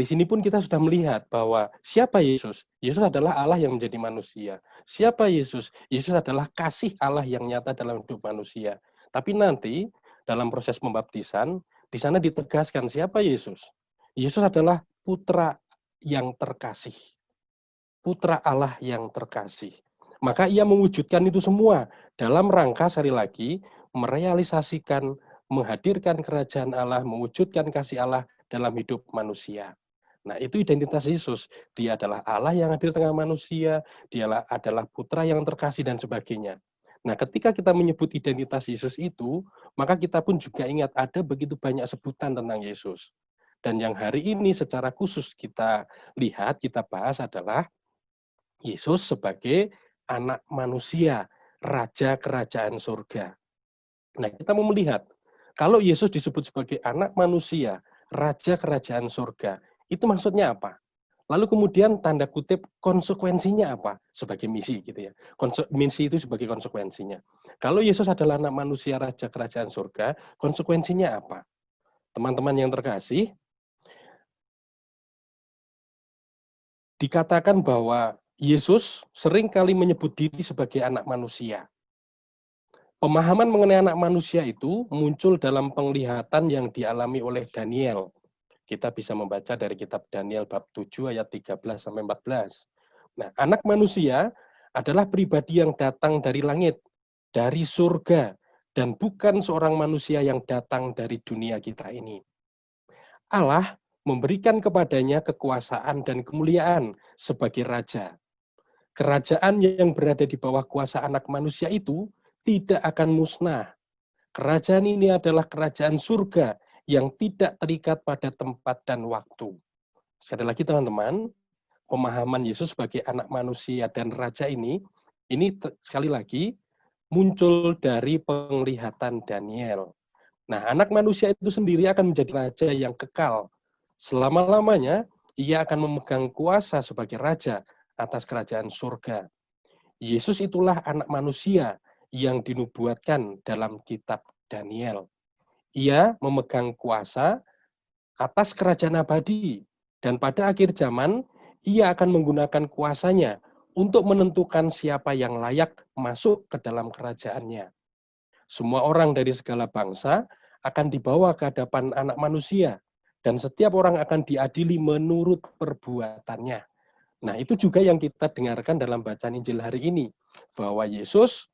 sini pun kita sudah melihat bahwa siapa Yesus? Yesus adalah Allah yang menjadi manusia. Siapa Yesus? Yesus adalah kasih Allah yang nyata dalam hidup manusia. Tapi nanti dalam proses pembaptisan, di sana ditegaskan siapa Yesus? Yesus adalah putra yang terkasih. Putra Allah yang terkasih. Maka ia mewujudkan itu semua dalam rangka sekali lagi merealisasikan, menghadirkan kerajaan Allah, mewujudkan kasih Allah dalam hidup manusia. Nah, itu identitas Yesus. Dia adalah Allah yang hadir tengah manusia, dia adalah putra yang terkasih dan sebagainya. Nah, ketika kita menyebut identitas Yesus itu, maka kita pun juga ingat ada begitu banyak sebutan tentang Yesus. Dan yang hari ini secara khusus kita lihat, kita bahas adalah Yesus sebagai anak manusia, raja kerajaan surga. Nah, kita mau melihat, kalau Yesus disebut sebagai anak manusia, raja kerajaan surga, itu maksudnya apa? Lalu kemudian tanda kutip konsekuensinya apa sebagai misi gitu ya. Misi itu sebagai konsekuensinya. Kalau Yesus adalah anak manusia raja kerajaan surga, konsekuensinya apa? Teman-teman yang terkasih, dikatakan bahwa Yesus sering kali menyebut diri sebagai anak manusia. Pemahaman mengenai anak manusia itu muncul dalam penglihatan yang dialami oleh Daniel. Kita bisa membaca dari kitab Daniel bab 7 ayat 13 sampai 14. Nah, anak manusia adalah pribadi yang datang dari langit, dari surga, dan bukan seorang manusia yang datang dari dunia kita ini. Allah memberikan kepadanya kekuasaan dan kemuliaan sebagai raja. Kerajaan yang berada di bawah kuasa anak manusia itu tidak akan musnah. Kerajaan ini adalah kerajaan surga yang tidak terikat pada tempat dan waktu. Sekali lagi teman-teman, pemahaman Yesus sebagai anak manusia dan raja ini sekali lagi muncul dari penglihatan Daniel. Nah, anak manusia itu sendiri akan menjadi raja yang kekal. Selama-lamanya, ia akan memegang kuasa sebagai raja atas kerajaan surga. Yesus itulah anak manusia yang dinubuatkan dalam kitab Daniel. Ia memegang kuasa atas kerajaan abadi, dan pada akhir zaman, ia akan menggunakan kuasanya untuk menentukan siapa yang layak masuk ke dalam kerajaannya. Semua orang dari segala bangsa akan dibawa ke hadapan anak manusia, dan setiap orang akan diadili menurut perbuatannya. Nah, itu juga yang kita dengarkan dalam bacaan Injil hari ini, bahwa Yesus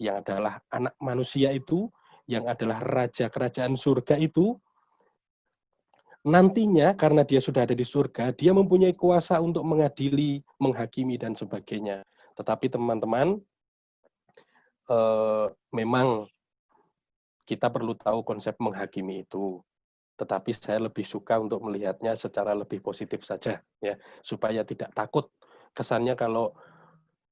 yang adalah anak manusia itu, yang adalah raja kerajaan surga itu, nantinya karena dia sudah ada di surga, dia mempunyai kuasa untuk mengadili, menghakimi, dan sebagainya. Tetapi teman-teman, memang kita perlu tahu konsep menghakimi itu. Tetapi saya lebih suka untuk melihatnya secara lebih positif saja, ya, supaya tidak takut. Kesannya kalau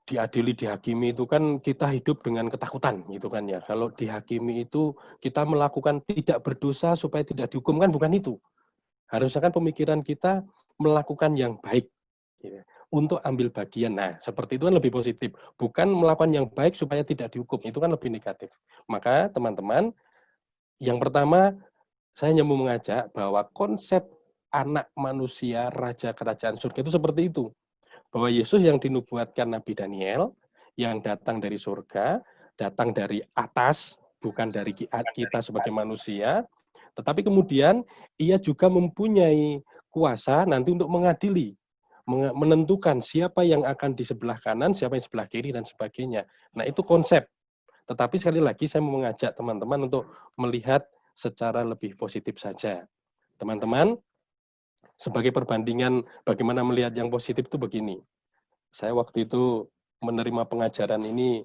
diadili, dihakimi itu kan kita hidup dengan ketakutan, gitu kan ya. Kalau dihakimi itu kita melakukan tidak berdosa supaya tidak dihukum, kan bukan itu. Harusnya kan pemikiran kita melakukan yang baik, gitu, untuk ambil bagian. Nah, seperti itu kan lebih positif. Bukan melakukan yang baik supaya tidak dihukum, itu kan lebih negatif. Maka teman-teman, yang pertama saya hanya mau mengajak bahwa konsep anak manusia raja kerajaan surga itu seperti itu. Bahwa Yesus yang dinubuatkan Nabi Daniel, yang datang dari surga, datang dari atas, bukan dari kita sebagai manusia, tetapi kemudian ia juga mempunyai kuasa nanti untuk mengadili, menentukan siapa yang akan di sebelah kanan, siapa yang sebelah kiri, dan sebagainya. Nah, itu konsep. Tetapi sekali lagi saya mau mengajak teman-teman untuk melihat secara lebih positif saja. Teman-teman, sebagai perbandingan bagaimana melihat yang positif itu begini. Saya waktu itu menerima pengajaran ini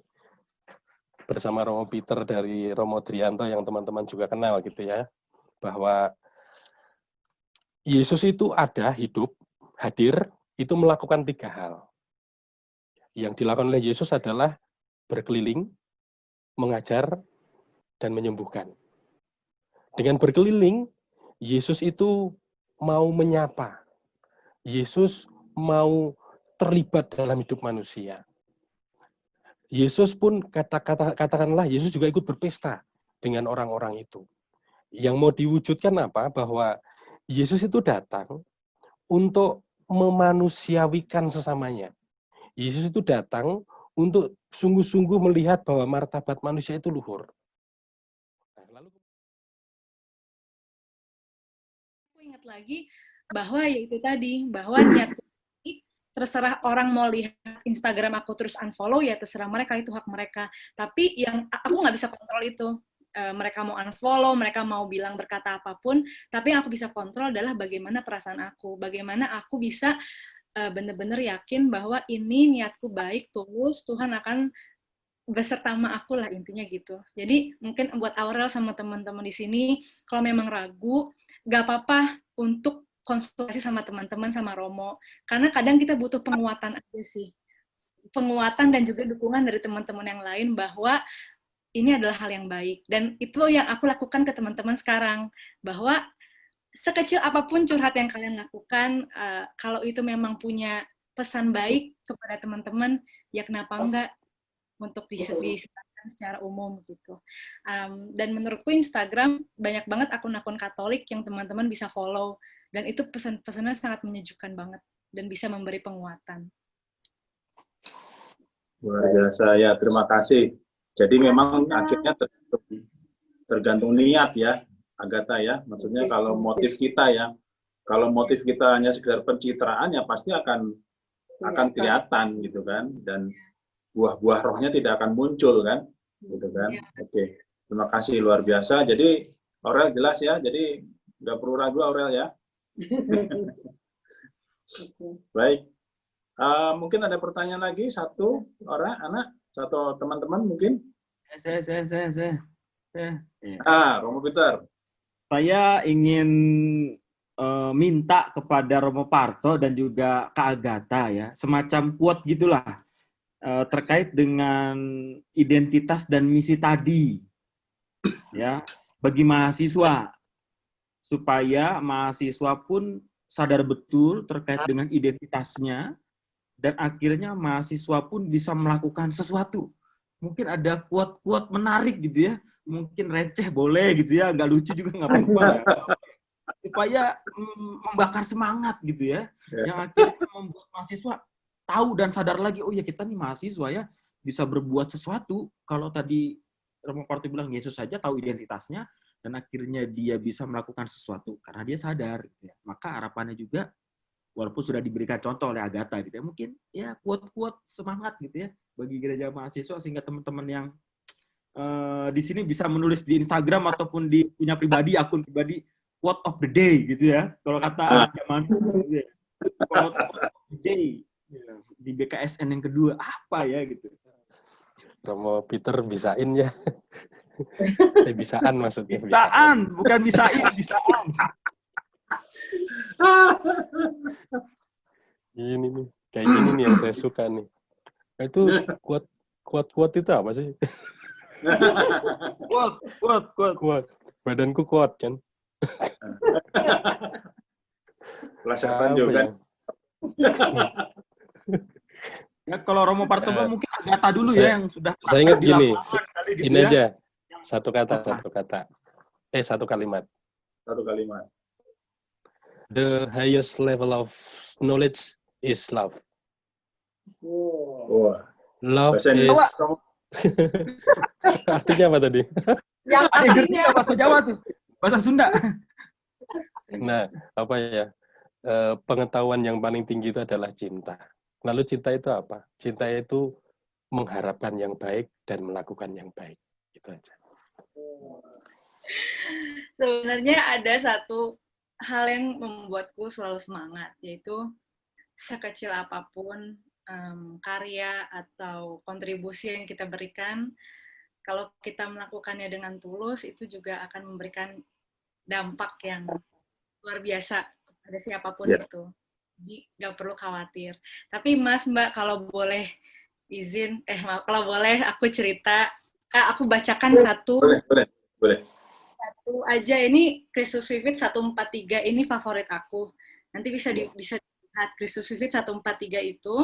bersama Romo Peter dari Romo Trianto yang teman-teman juga kenal gitu ya. Bahwa Yesus itu ada, hidup, hadir, itu melakukan 3 hal. Yang dilakukan oleh Yesus adalah berkeliling, mengajar, dan menyembuhkan. Dengan berkeliling, Yesus itu mau menyapa. Yesus mau terlibat dalam hidup manusia. Yesus pun katakanlah Yesus juga ikut berpesta dengan orang-orang itu. Yang mau diwujudkan apa? Bahwa Yesus itu datang untuk memanusiawikan sesamanya. Yesus itu datang untuk sungguh-sungguh melihat bahwa martabat manusia itu luhur. Nah, lalu Aku ingat lagi bahwa ya itu tadi, bahwa niatku ini terserah orang mau lihat Instagram aku terus unfollow, ya terserah mereka, itu hak mereka. Tapi yang aku nggak bisa kontrol itu. Mereka mau unfollow, mereka mau bilang berkata apapun, tapi yang aku bisa kontrol adalah bagaimana perasaan aku, bagaimana aku bisa benar-benar yakin bahwa ini niatku baik, tulus, Tuhan akan beserta sama aku lah, intinya gitu. Jadi mungkin buat Aurel sama teman-teman di sini, kalau memang ragu, gak apa-apa untuk konsultasi sama teman-teman, sama Romo. Karena kadang kita butuh penguatan aja sih. Penguatan dan juga dukungan dari teman-teman yang lain bahwa ini adalah hal yang baik. Dan itu yang aku lakukan ke teman-teman sekarang. Bahwa sekecil apapun curhat yang kalian lakukan, kalau itu memang punya pesan baik kepada teman-teman, ya kenapa enggak untuk disebarkan secara umum gitu. Dan menurutku Instagram banyak banget akun-akun Katolik yang teman-teman bisa follow, dan itu pesan-pesannya sangat menyejukkan banget dan bisa memberi penguatan. Luar biasa ya, terima kasih. Jadi memang akhirnya tergantung niat ya, Agatha ya. Maksudnya kalau motif kita ya, kalau motif kita hanya sekedar pencitraan ya pasti akan kelihatan gitu kan, dan buah-buah rohnya tidak akan muncul kan, gitu kan. Oke, terima kasih luar biasa. Jadi Aurel jelas ya, jadi nggak perlu ragu Aurel ya. Baik. Mungkin ada pertanyaan lagi, satu orang anak, satu teman-teman mungkin. Saya. Romo Peter. Saya ingin minta kepada Romo Parto dan juga Kak Agatha ya, semacam quote gitulah terkait dengan identitas dan misi tadi ya, bagi mahasiswa, supaya mahasiswa pun sadar betul terkait dengan identitasnya, dan akhirnya mahasiswa pun bisa melakukan sesuatu. Mungkin ada quote-quote menarik gitu ya, mungkin receh boleh gitu ya, nggak lucu juga nggak apa-apa ya. Supaya membakar semangat gitu ya, yang akhirnya membuat mahasiswa tahu dan sadar lagi, oh ya kita nih mahasiswa ya, bisa berbuat sesuatu. Kalau tadi Romo Parto bilang Yesus saja tahu identitasnya, dan akhirnya dia bisa melakukan sesuatu karena dia sadar gitu ya. Maka harapannya juga, walaupun sudah diberikan contoh oleh Agatha gitu ya, mungkin ya quote-quote semangat gitu ya bagi gereja mahasiswa, sehingga teman-teman yang di sini bisa menulis di Instagram ataupun di punya pribadi, akun pribadi, quote of the day gitu ya, kalau kata anak zaman gitu ya. Quote of the day ya, di BKSN yang kedua apa ya gitu. Romo Peter bisain ya. Bisaan maksudnya. Bisaan, bukan bisain, bisaan. Ini nih, kayak gini nih yang saya suka nih. Itu kuat itu apa sih? Kuat. Badanku kuat kan. Laser Panjo kan. Ya, kalau Romo Parto mungkin Agatha dulu ya yang sudah. Saya ingat gini, gitu ini ya. aja. Satu kalimat. The highest level of knowledge is love. Love is... Artinya apa tadi? Yang artinya bahasa Jawa tuh, bahasa Sunda. Nah, apa ya? Pengetahuan yang paling tinggi itu adalah cinta. Lalu cinta itu apa? Cinta itu mengharapkan yang baik dan melakukan yang baik. Itu aja. Sebenarnya ada satu hal yang membuatku selalu semangat, yaitu sekecil apapun karya atau kontribusi yang kita berikan, kalau kita melakukannya dengan tulus, itu juga akan memberikan dampak yang luar biasa pada siapapun itu. Jadi nggak perlu khawatir. Tapi Mas, Mbak, kalau boleh izin, kalau boleh aku cerita, aku bacakan satu. Boleh. Satu aja, ini Kristus Vivid 143, ini favorit aku. Nanti bisa dilihat Kristus Vivid 143 itu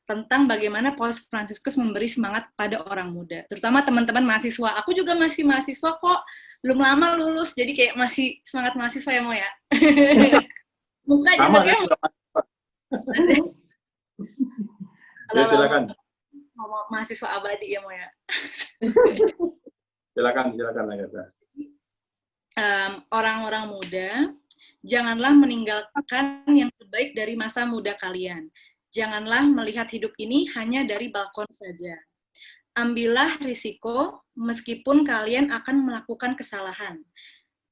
tentang bagaimana Paus Fransiskus memberi semangat pada orang muda, terutama teman-teman mahasiswa. Aku juga masih mahasiswa kok, belum lama lulus, jadi kayak masih semangat mahasiswa ya, Mo ya. Muka Sama juga kan? kalau Ya, silakan. mau mahasiswa abadi ya, Mo ya. Silakan Agatha. Orang-orang muda, janganlah meninggalkan yang terbaik dari masa muda kalian. Janganlah melihat hidup ini hanya dari balkon saja. Ambillah risiko meskipun kalian akan melakukan kesalahan.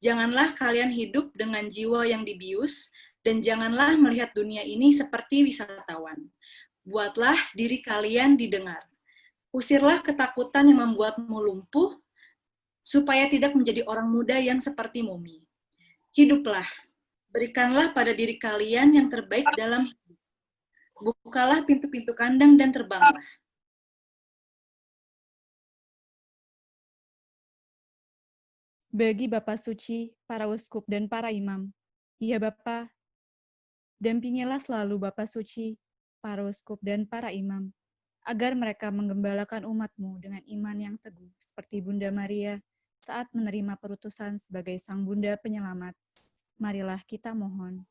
Janganlah kalian hidup dengan jiwa yang dibius, dan janganlah melihat dunia ini seperti wisatawan. Buatlah diri kalian didengar. Usirlah ketakutan yang membuatmu lumpuh, supaya tidak menjadi orang muda yang seperti mumi. Hiduplah, berikanlah pada diri kalian yang terbaik dalam hidup. Bukalah pintu-pintu kandang dan terbanglah. Bagi Bapak Suci, para uskup dan para imam, ya Bapa, dampingilah selalu Bapak Suci, para uskup dan para imam, agar mereka menggembalakan umat-Mu dengan iman yang teguh, seperti Bunda Maria, saat menerima perutusan sebagai Sang Bunda Penyelamat. Marilah kita mohon.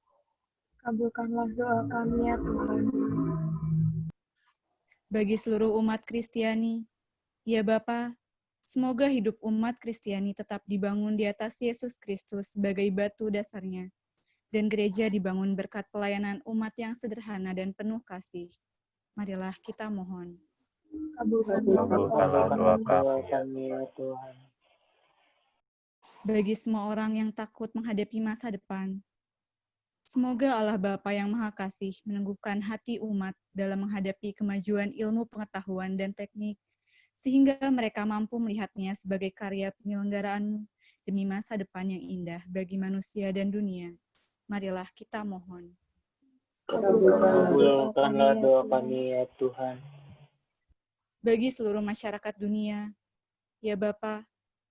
Kabulkanlah doa kami ya Tuhan. Bagi seluruh umat Kristiani, ya Bapa, semoga hidup umat Kristiani tetap dibangun di atas Yesus Kristus sebagai batu dasarnya, dan gereja dibangun berkat pelayanan umat yang sederhana dan penuh kasih. Marilah kita mohon. Kabulkanlah doa kami ya Tuhan. Bagi semua orang yang takut menghadapi masa depan, semoga Allah Bapa yang Maha Kasih meneguhkan hati umat dalam menghadapi kemajuan ilmu pengetahuan dan teknik, sehingga mereka mampu melihatnya sebagai karya penyelenggaraan demi masa depan yang indah bagi manusia dan dunia. Marilah kita mohon. Kabulkanlah doa kami ya Tuhan. Bagi seluruh masyarakat dunia, ya Bapa,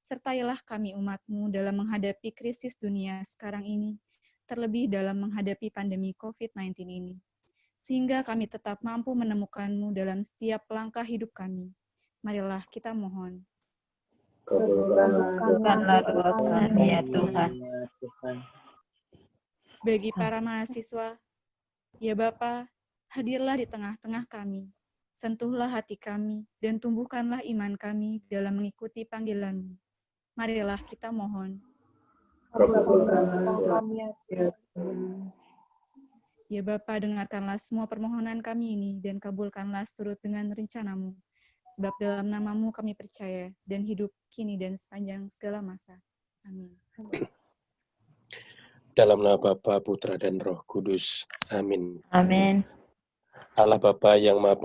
sertailah kami umat-Mu dalam menghadapi krisis dunia sekarang ini, terlebih dalam menghadapi pandemi COVID-19 ini, sehingga kami tetap mampu menemukan-Mu dalam setiap langkah hidup kami. Marilah kita mohon. Kabulkanlah doa kami ya Tuhan. Bagi para mahasiswa, ya Bapa, hadirlah di tengah-tengah kami, sentuhlah hati kami, dan tumbuhkanlah iman kami dalam mengikuti panggilan-Mu. Marilah kita mohon. Kabulkanlah doa kami ya Tuhan. Ya Bapa, dengarkanlah semua permohonan kami ini, dan kabulkanlah seturut dengan rencana-Mu. Sebab dalam nama-Mu kami percaya, dan hidup kini dan sepanjang segala masa. Amin. Dalam nama Bapa, Putra, dan Roh Kudus. Amin. Amin. Allah Bapa yang Maha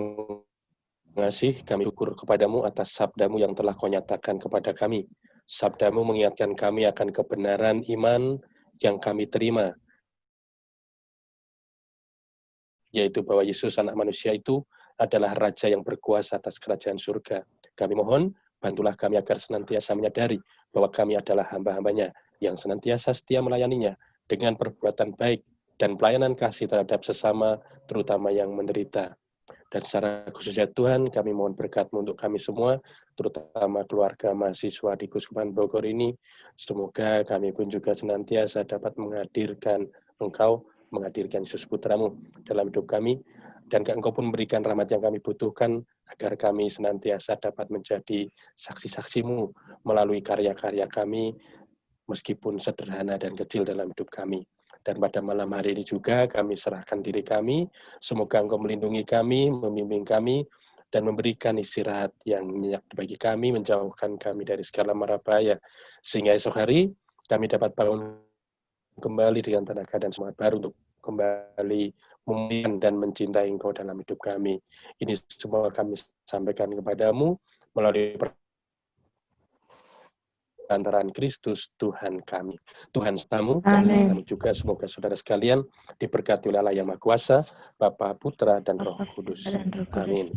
Pengasih, kami syukur kepadamu atas sabda-Mu yang telah Kau nyatakan kepada kami. Sabda-Mu mengingatkan kami akan kebenaran iman yang kami terima, yaitu bahwa Yesus anak manusia itu adalah Raja yang berkuasa atas kerajaan surga. Kami mohon, bantulah kami agar senantiasa menyadari bahwa kami adalah hamba-hambanya yang senantiasa setia melayaninya dengan perbuatan baik dan pelayanan kasih terhadap sesama, terutama yang menderita. Dan secara khususnya Tuhan, kami mohon berkat-Mu untuk kami semua, terutama keluarga mahasiswa di Keuskupan Bogor ini. Semoga kami pun juga senantiasa dapat menghadirkan Engkau, menghadirkan Yesus Putra-Mu dalam hidup kami, dan Engkau pun memberikan rahmat yang kami butuhkan, agar kami senantiasa dapat menjadi saksi-saksi-Mu melalui karya-karya kami, meskipun sederhana dan kecil dalam hidup kami. Dan pada malam hari ini juga kami serahkan diri kami, semoga Engkau melindungi kami, membimbing kami, dan memberikan istirahat yang nyenyak bagi kami, menjauhkan kami dari segala mara bahaya, sehingga esok hari kami dapat bangun kembali dengan tenaga dan semangat baru untuk kembali memuliakan dan mencintai Engkau dalam hidup kami. Ini semua kami sampaikan kepadamu melalui perantaraan Kristus Tuhan kami. Tuhan sertamu dan sertamu juga, semoga saudara sekalian diberkati oleh Allah yang Maha Kuasa, Bapa, Putra, dan Roh Kudus. Amin.